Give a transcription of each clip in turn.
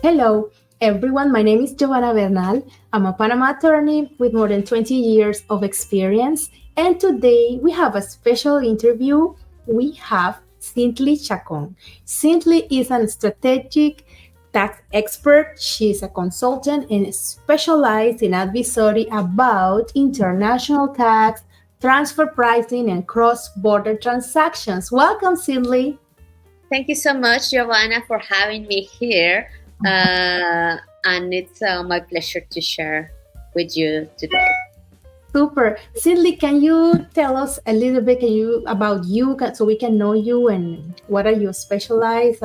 Hello, everyone. My name is Giovanna Bernal. I'm a Panama attorney with more than 20 years of experience. And today we have a special interview. We have Cintli Chacon. Cintli is a strategic tax expert. She's a consultant and specialized in advisory about international tax, transfer pricing, and cross-border transactions. Welcome, Cintli. Thank you so much, Giovanna, for having me here. And it's my pleasure to share with you today. Super. Cindy, can you tell us a little bit about you so we can know you and what are you specialized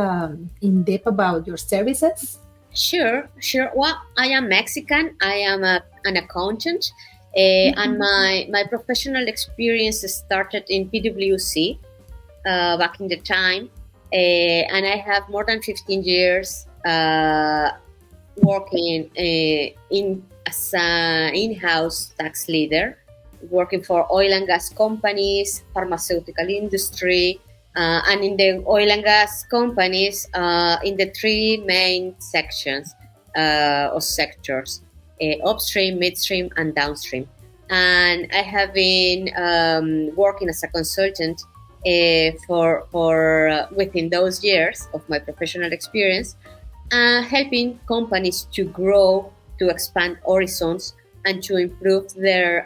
in depth about your services? Sure. Well, I am Mexican. I am an accountant. And my professional experience started in PwC back in the time. And I have more than 15 years working as an in-house tax leader, working for oil and gas companies, pharmaceutical industry, and in the oil and gas companies in the three main sections or sectors, upstream, midstream, and downstream. And I have been working as a consultant for within those years of my professional experience, helping companies to grow, to expand horizons, and to improve their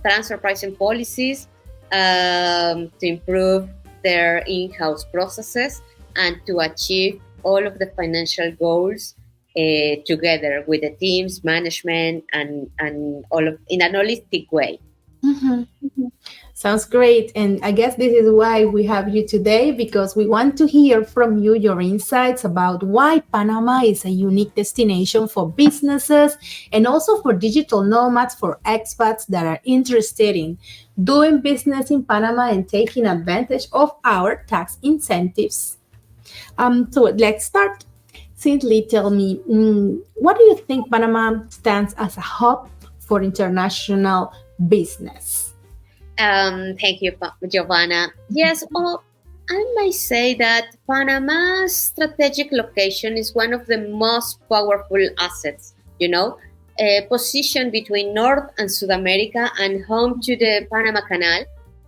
transfer pricing policies, to improve their in-house processes, and to achieve all of the financial goals together with the teams, management, and all of in an holistic way. Sounds great. And I guess this is why we have you today, because we want to hear from you your insights about why Panama is a unique destination for businesses and also for digital nomads, for expats that are interested in doing business in Panama and taking advantage of our tax incentives. So let's start. Simply tell me, what do you think Panama stands as a hub for international business? Thank you, Giovanna. Yes, I may say that Panama's strategic location is one of the most powerful assets, positioned between North and South America and home to the Panama Canal.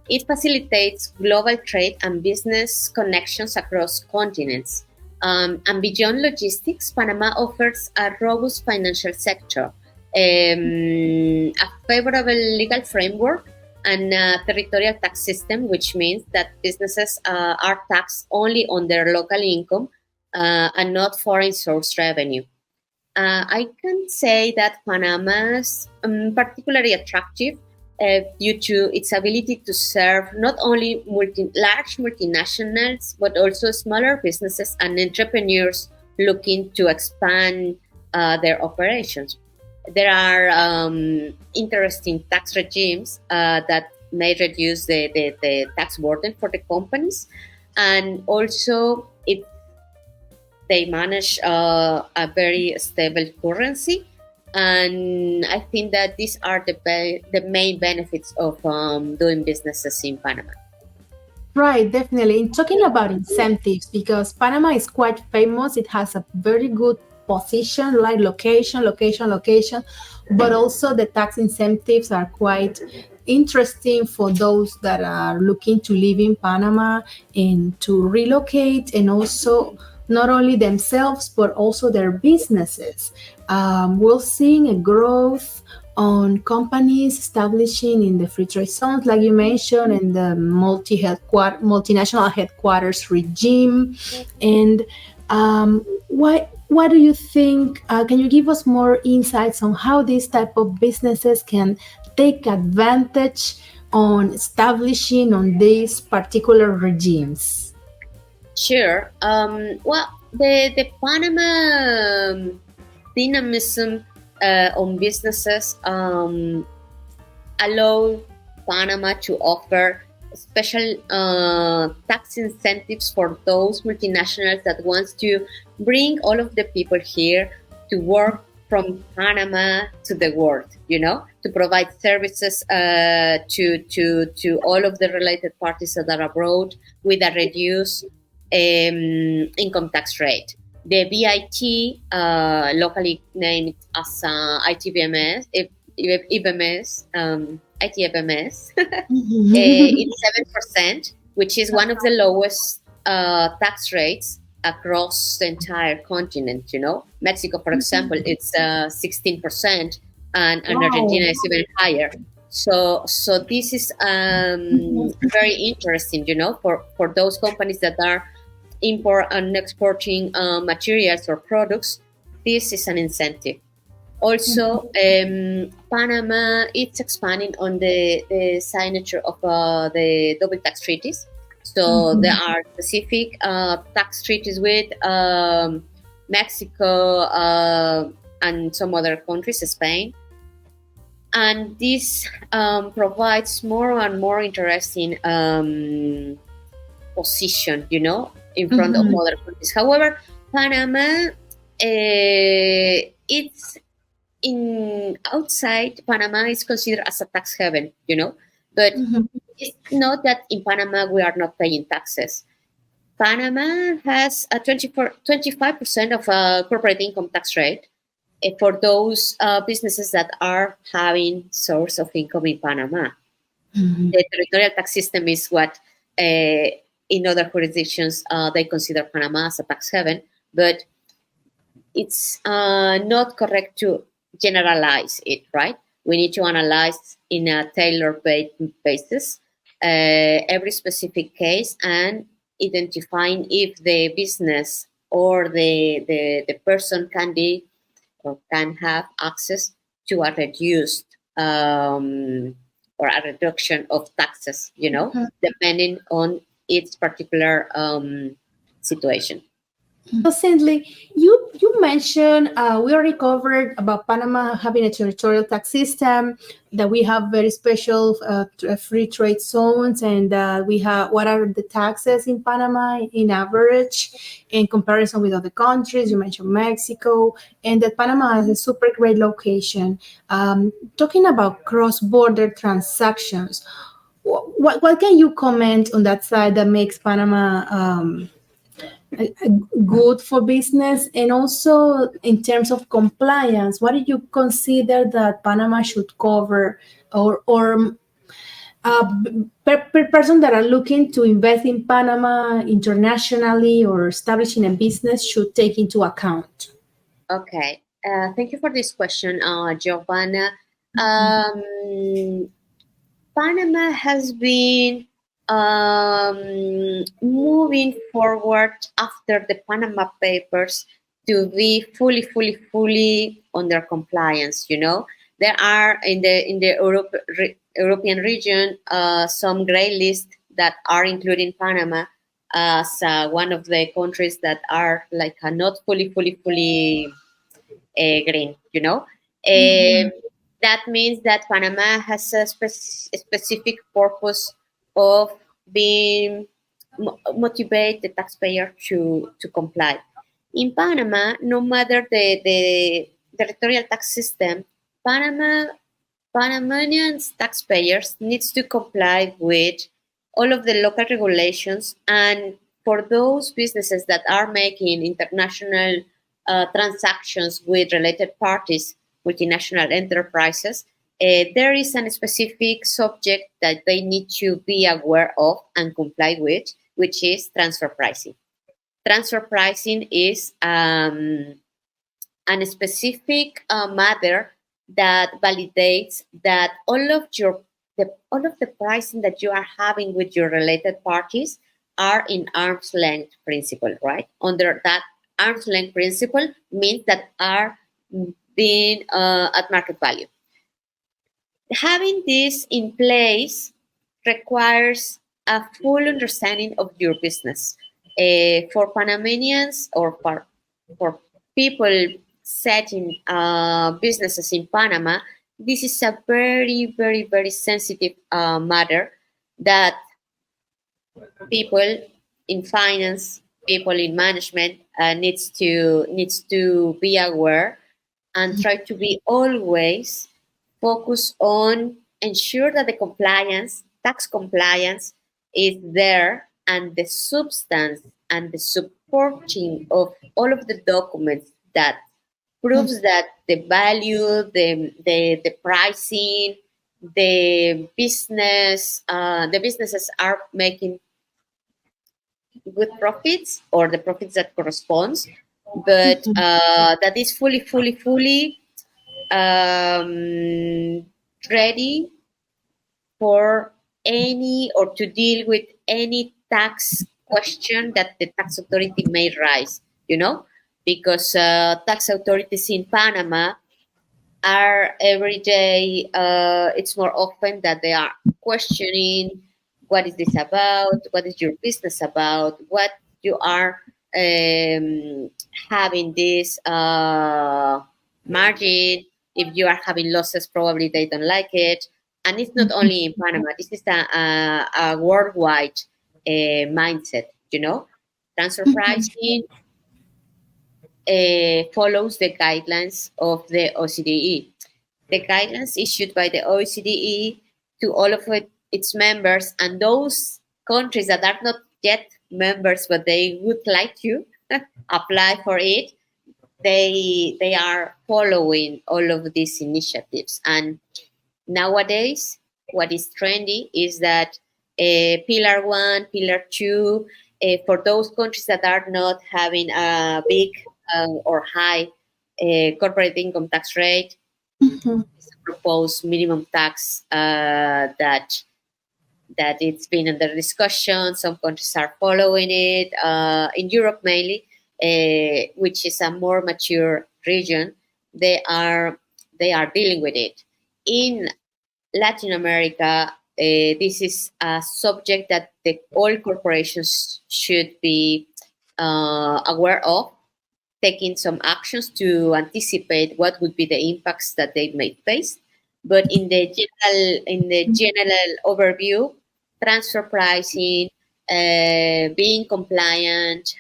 It facilitates global trade and business connections across continents. And beyond logistics, Panama offers a robust financial sector, a favorable legal framework, and a territorial tax system, which means that businesses are taxed only on their local income and not foreign source revenue. I can say that Panama is particularly attractive due to its ability to serve not only large multinationals, but also smaller businesses and entrepreneurs looking to expand their operations. There are interesting tax regimes that may reduce the tax burden for the companies, and also they manage a very stable currency. And I think that these are the main benefits of doing businesses in Panama. Right, definitely. And talking about incentives, because Panama is quite famous, it has a very good position, like location, but also the tax incentives are quite interesting for those that are looking to live in Panama and to relocate, and also not only themselves but also their businesses. We're seeing a growth on companies establishing in the free trade zones, like you mentioned, in the multinational headquarters regime. And what do you think? Can you give us more insights on how these type of businesses can take advantage on establishing on these particular regimes? Sure. Well, the Panama dynamism on businesses allow Panama to offer special tax incentives for those multinationals that wants to bring all of the people here to work from Panama to the world, to provide services to all of the related parties that are abroad with a reduced income tax rate. The BIT, locally named as ITBMS, IBMS, ITBMS, it's 7%, which is one of the lowest tax rates across the entire continent. You know, Mexico, for example, it's 16%, and Argentina Wow. is even higher. So this is very interesting. You know, for those companies that are import and exporting materials or products, this is an incentive. Also, Panama is expanding on the signature of the double tax treaties. So there are specific tax treaties with Mexico and some other countries, Spain. And this provides more and more interesting position, you know, in front of other countries. However, Panama, it's in outside Panama is considered as a tax haven, you know, but it's not that in Panama we are not paying taxes. Panama has a 25% of a corporate income tax rate for those businesses that are having source of income in Panama. The territorial tax system is what in other jurisdictions they consider Panama as a tax haven, but it's not correct to generalize it, right? We need to analyze in a tailor basis every specific case and identifying if the business or the person can be or can have access to a reduced or a reduction of taxes, you know, depending on its particular situation. So, Cintli, you mentioned we already covered about Panama having a territorial tax system, that we have very special free trade zones, and we have what are the taxes in Panama in average in comparison with other countries. You mentioned Mexico, and that Panama has a super great location. Talking about cross-border transactions, what can you comment on that side that makes Panama good for business? And also in terms of compliance, what do you consider that Panama should cover, or per person that are looking to invest in Panama internationally or establishing a business should take into account? Okay. Thank you for this question, Giovanna. Um, Panama has been moving forward after the Panama Papers to be fully under compliance. You know, there are in the European region some gray lists that are including Panama as one of the countries that are like not fully green. You know. That means that Panama has a specific purpose of being motivate the taxpayer to comply. In Panama, no matter the territorial tax system, Panamanian taxpayers needs to comply with all of the local regulations, and for those businesses that are making international transactions with related parties, multinational enterprises, there is a specific subject that they need to be aware of and comply with, which is transfer pricing. Transfer pricing is a specific matter that validates that all of the pricing that you are having with your related parties are in arm's length principle, right? Under that arm's length principle means that are being at market value. Having this in place requires a full understanding of your business. For Panamanians or for people setting businesses in Panama, this is a very sensitive matter that people in finance, people in management needs to be aware and try to be always focused on ensure that the compliance, tax compliance, is there, and the substance and the exporting of all of the documents that proves that the value, the pricing, the businesses are making good profits or the profits that corresponds, but that is fully ready for any or to deal with any tax question that the tax authority may raise, because tax authorities in Panama are every day, it's more often that they are questioning what is this about, what is your business about, what you are having this margin. If you are having losses, probably they don't like it. And it's not only in Panama, this is a worldwide mindset, Transfer pricing follows the guidelines of the OCDE. The guidelines issued by the OCDE to all of its members, and those countries that are not yet members but they would like to apply for it, they are following all of these initiatives. And nowadays, what is trendy is that Pillar 1, Pillar 2, for those countries that are not having a big or high corporate income tax rate, proposed minimum tax that it's been under discussion. Some countries are following it. In Europe mainly, which is a more mature region, they are dealing with it. In Latin America, this is a subject that all corporations should be aware of, taking some actions to anticipate what would be the impacts that they may face. But in the general overview, transfer pricing, being compliant,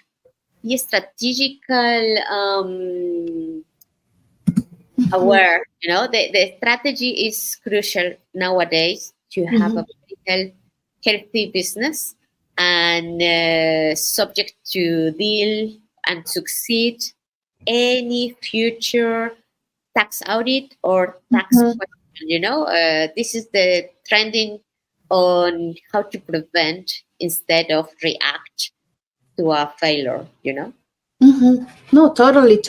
be strategical, aware. The strategy is crucial nowadays to have a very healthy business and subject to deal and succeed any future tax audit or tax question. This is the trending on how to prevent instead of react to a failure. No, totally.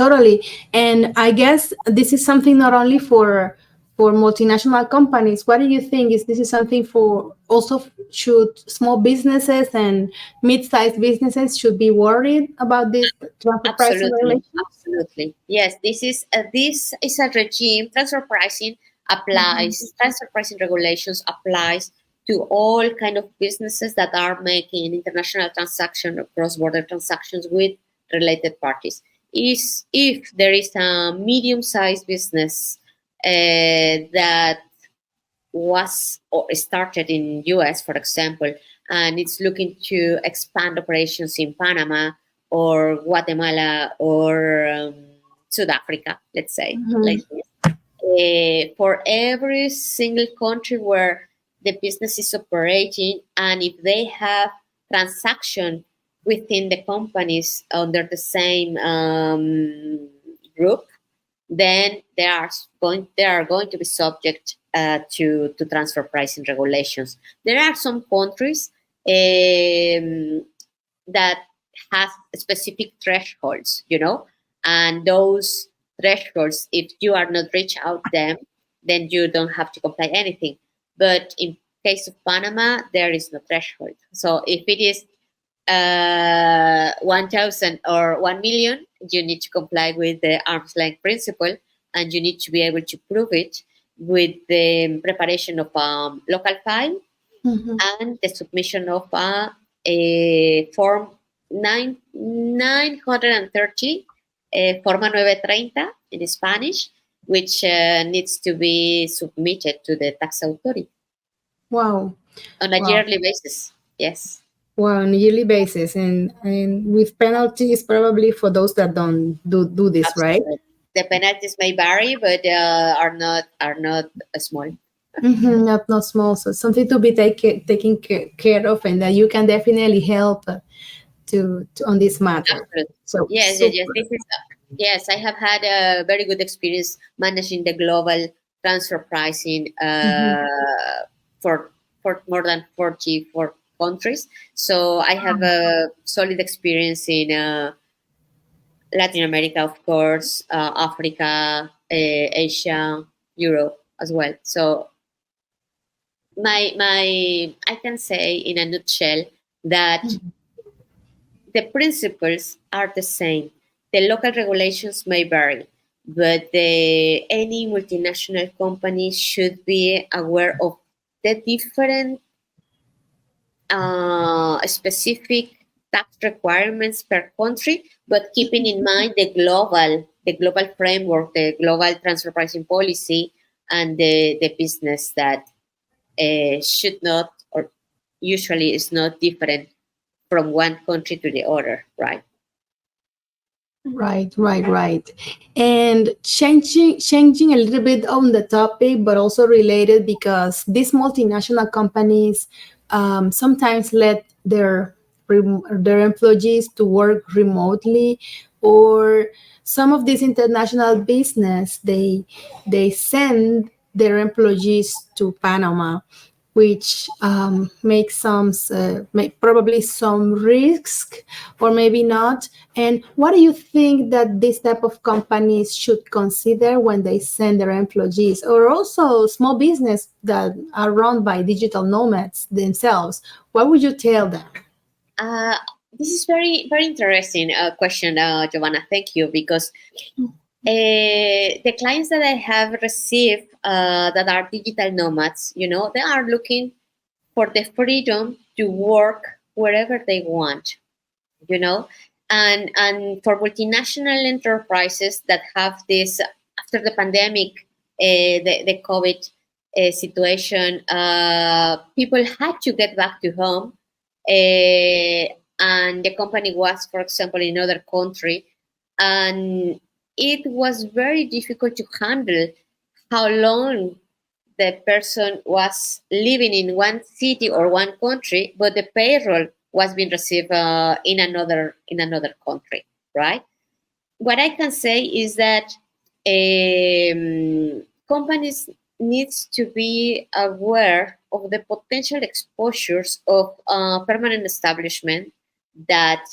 And I guess this is something not only for multinational companies. What do you think? Is this something for also should small businesses and mid-sized businesses should be worried about this transfer pricing regulation? Absolutely. Yes, this is a regime. Transfer pricing applies. Transfer pricing regulations applies to all kind of businesses that are making international transactions or cross-border transactions with related parties. If there is a medium-sized business that was or started in US, for example, and it's looking to expand operations in Panama or Guatemala or South Africa, let's say, like this. For every single country where the business is operating, and if they have transaction within the companies under the same group, then they are going to be subject to transfer pricing regulations. There are some countries that have specific thresholds, and those thresholds, if you are not reach out them, then you don't have to comply anything. But in case of Panama, there is no threshold. So if it is 1,000 or 1 million, you need to comply with the arm's length principle, and you need to be able to prove it with the preparation of a local file and the submission of a form 930, forma 930 in Spanish, which needs to be submitted to the tax authority. Wow. On a yearly basis, yes. Well, on a yearly basis, and with penalties probably for those that don't do this. Absolutely. Right? The penalties may vary, but are not small. Not small. So something to be taken care of, and that you can definitely help on this matter. Absolutely. So Yes, yes, yes. super. This is yes. I have had a very good experience managing the global transfer pricing Mhm. for more than 44 countries. So I have a solid experience in Latin America, of course, Africa, Asia, Europe as well. So my I can say in a nutshell that the principles are the same. The local regulations may vary, but any multinational company should be aware of the different specific tax requirements per country, but keeping in mind the global framework, the global transfer pricing policy, and the business that should not or usually is not different from one country to the other, right? Right, right, right. And changing a little bit on the topic, but also related because these multinational companies sometimes let their employees to work remotely, or some of these international business they send their employees to Panama, which makes probably some risk or maybe not. And what do you think that this type of companies should consider when they send their employees, or also small business that are run by digital nomads themselves? What would you tell them? Uh, this is very interesting question, Giovanna. Thank you because the clients that I have received that are digital nomads, they are looking for the freedom to work wherever they want, you know, and for multinational enterprises that have this after the pandemic, the COVID situation, people had to get back to home, and the company was, for example, in another country, and it was very difficult to handle how long the person was living in one city or one country, but the payroll was being received in another country, right? What I can say is that companies needs to be aware of the potential exposures of permanent establishment that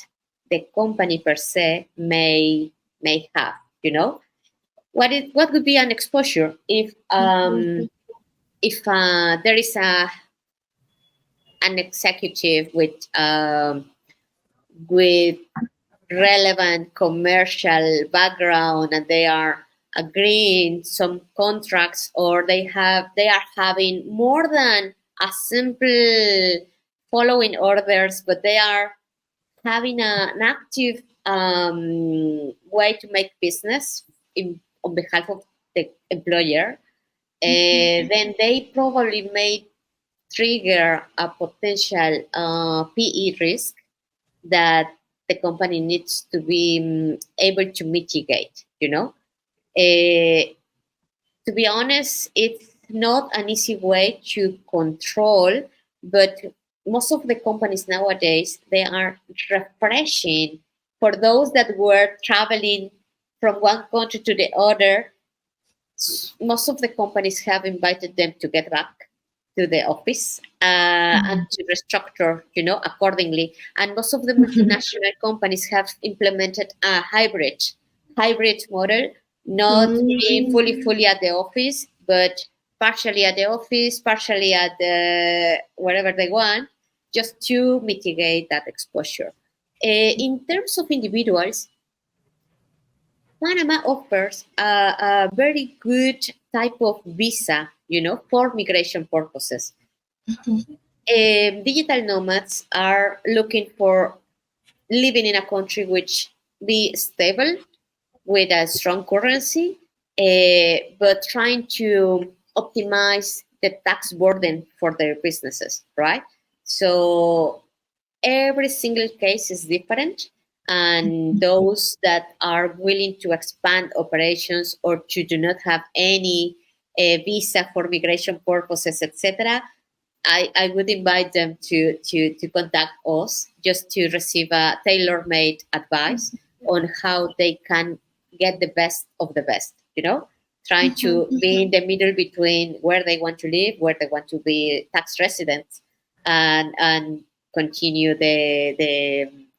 the company per se may have. What would be an exposure if there is an executive with relevant commercial background, and they are agreeing some contracts, or they are having more than a simple following orders, but they are having an active way to make business on behalf of the employer, then they probably may trigger a potential PE risk that the company needs to be able to mitigate. To be honest, it's not an easy way to control, but most of the companies nowadays, they are refreshing for those that were traveling from one country to the other. Most of the companies have invited them to get back to the office and to restructure, accordingly. And most of the multinational companies have implemented a hybrid model, not being fully at the office, but partially at the office, partially at the wherever they want, just to mitigate that exposure. In terms of individuals, Panama offers a very good type of visa, for migration purposes. Digital nomads are looking for living in a country which be stable with a strong currency, but trying to optimize the tax burden for their businesses, right? So every single case is different, and those that are willing to expand operations or to do not have any visa for migration purposes, etc., I would invite them to contact us just to receive a tailor-made advice on how they can get the best of the best, trying to be in the middle between where they want to live, where they want to be tax residents, and continue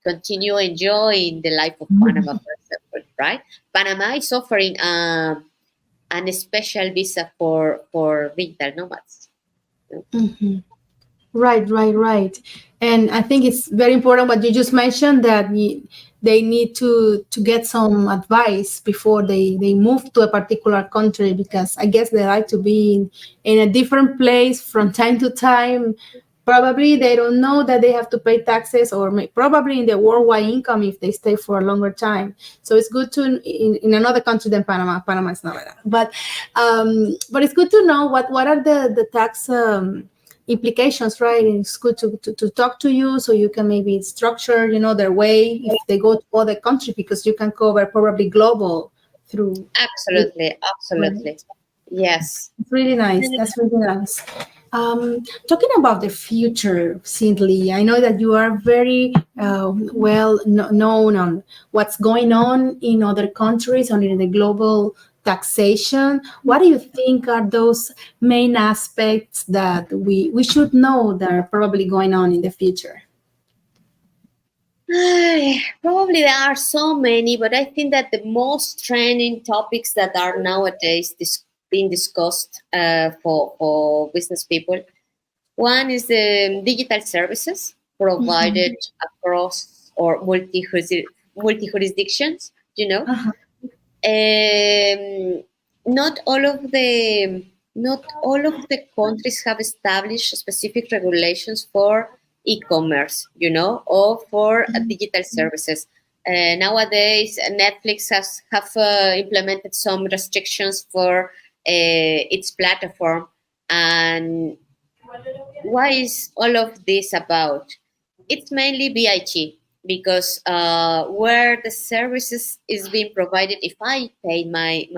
continue enjoying the life of Panama, for example, right? Panama is offering an special visa for digital nomads. Mhm. Right, right, right. And I think it's very important what you just mentioned, that they need to get some advice before they move to a particular country, because I guess they like to be in a different place from time to time. Probably they don't know that they have to pay taxes, or probably in the worldwide income if they stay for a longer time. So it's good to in another country than Panama. Panama is not like that, but it's good to know what are the tax. Implications, right? And it's good to talk to you, so you can maybe structure, their way if they go to other country, because you can cover probably global through. Absolutely, Right. absolutely. Yes. It's really nice. That's really nice. Talking about the future, Cintli, I know that you are very well known on what's going on in other countries and in the global taxation. What do you think are those main aspects that we should know that are probably going on in the future? Probably there are so many, but I think that the most trending topics that are nowadays being discussed for business people, one is the digital services provided across or multi jurisdictions. Uh-huh. Um, not all of the countries have established specific regulations for e-commerce, or for digital services. Nowadays, Netflix have implemented some restrictions for its platform. And why is all of this about? It's mainly BIT, because where the services is being provided, if I pay my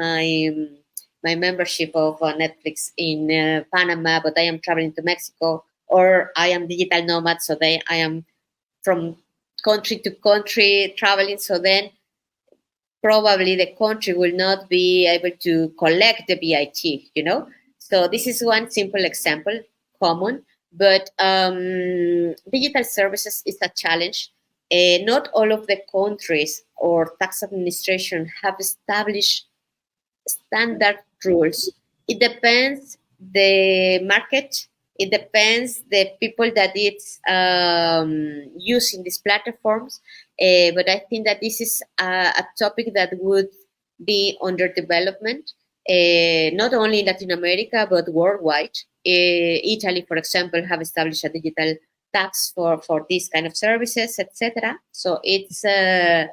membership of Netflix in Panama, but I am traveling to Mexico, or I am digital nomad, so I am from country to country traveling, so then probably the country will not be able to collect the BIT. So this is one simple example, common, but digital services is a challenge. Not all of the countries or tax administration have established standard rules. It depends the market. It depends the people that it's using these platforms. But I think that this is a topic that would be under development, not only in Latin America but worldwide. Italy, for example, have established a digital tax for these kind of services, etc. So it's there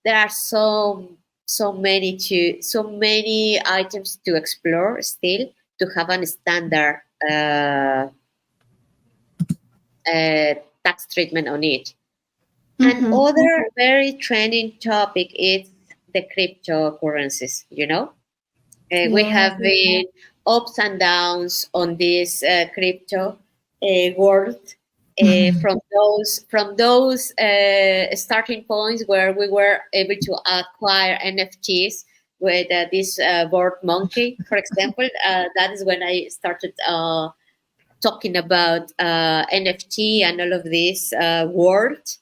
are so many items to explore still to have a standard tax treatment on it. And other very trending topic is the cryptocurrencies. We Yes. have been ups and downs on this crypto world. From those starting points where we were able to acquire NFTs with this board monkey, for example. That is when I started talking about NFT and all of this world.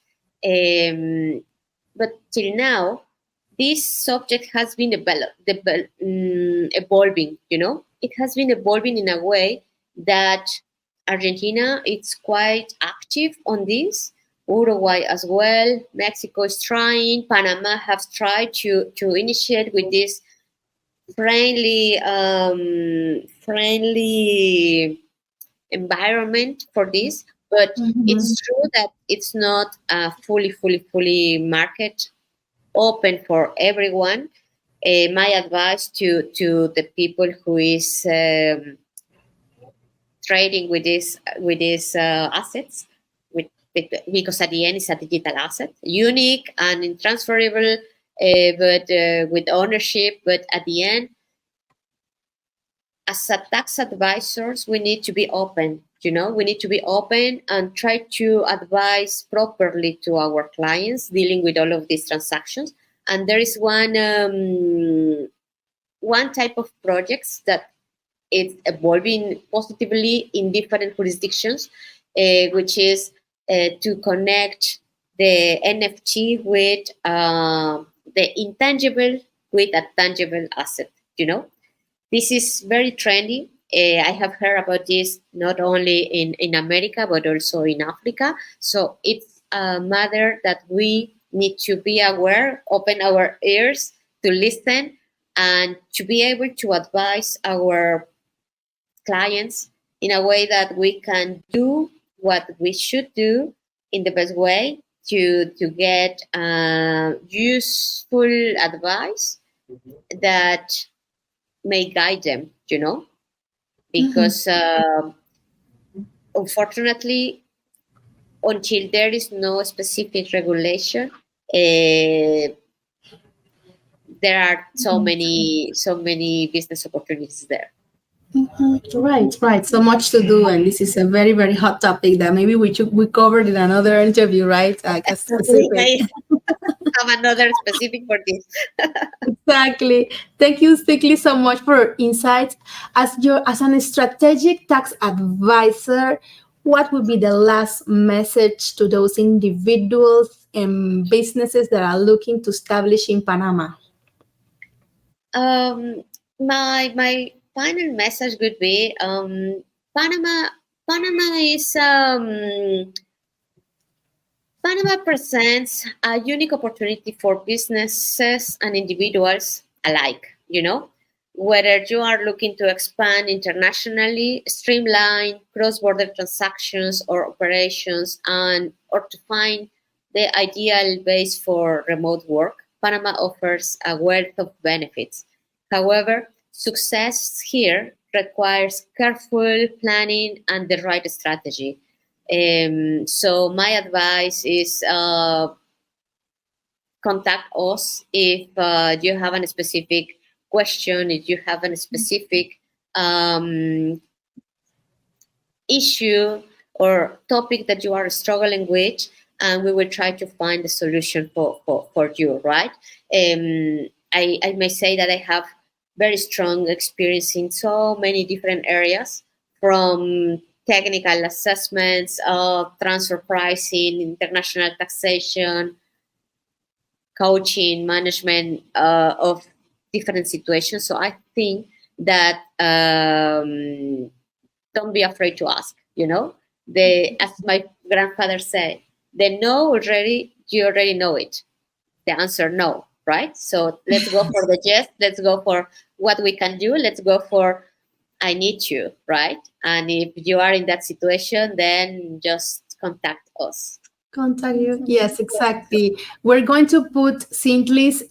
But till now, this subject has been evolving. It has been evolving in a way that Argentina is quite active on this. Uruguay as well. Mexico is trying. Panama has tried to initiate with this friendly environment for this. But it's true that it's not fully market open for everyone. My advice to the people who is trading with these assets, because at the end it's a digital asset, unique and intransferable, but with ownership. But at the end, as a tax advisors, we need to be open We need to be open and try to advise properly to our clients dealing with all of these transactions. And there is one type of projects that it's evolving positively in different jurisdictions, which is to connect the NFT with the intangible with a tangible asset. This is very trendy. I have heard about this not only in America, but also in Africa. So it's a matter that we need to be aware, open our ears to listen, and to be able to advise our clients in a way that we can do what we should do in the best way to get useful advice that may guide them, because unfortunately, until there is no specific regulation, there are so many business opportunities there. Right. So much to do, and this is a very, very hot topic that maybe we covered in another interview, right? Like a specific. Have another specific for this. Exactly. Thank you, Cintli, so much for your insights. As a strategic tax advisor, what would be the last message to those individuals and businesses that are looking to establish in Panama? My final message would be Panama is Panama presents a unique opportunity for businesses and individuals alike. Whether you are looking to expand internationally, streamline cross-border transactions or operations, or to find the ideal base for remote work, Panama offers a wealth of benefits. However, success here requires careful planning and the right strategy. So my advice is contact us if you have a specific question, if you have a specific issue or topic that you are struggling with, and we will try to find a solution for you, right? I may say that I have very strong experience in so many different areas, from technical assessments, transfer pricing, international taxation, coaching, management of different situations. So I think that don't be afraid to ask. As my grandfather said, the no already, you already know it. The answer no, right? So let's go for the yes. Let's go for what we can do. Let's go for I need you, right? And if you are in that situation, then just contact us. Contact you? Yes, exactly. We're going to put Cintli's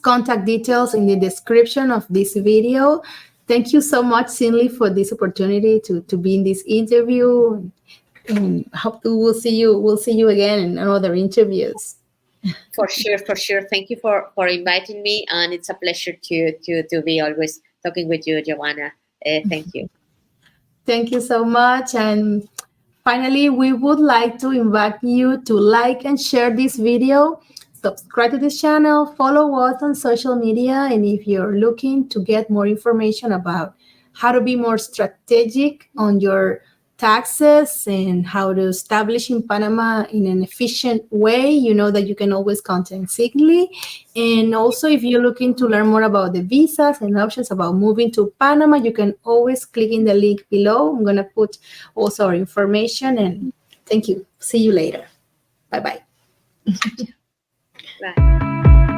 contact details in the description of this video. Thank you so much, Cintli, for this opportunity to be in this interview. And hope we'll see you again in other interviews. For sure. Thank you for inviting me, and it's a pleasure to be always talking with you, Giovanna. Thank you. Thank you so much. And finally, we would like to invite you to like and share this video, subscribe to this channel, follow us on social media, and if you're looking to get more information about how to be more strategic on your taxes and how to establish in Panama in an efficient way, you know that you can always contact Cintli. And also, if you're looking to learn more about the visas and options about moving to Panama, you can always click in the link below. I'm going to put also our information, and thank you. See you later. Bye-bye. Bye.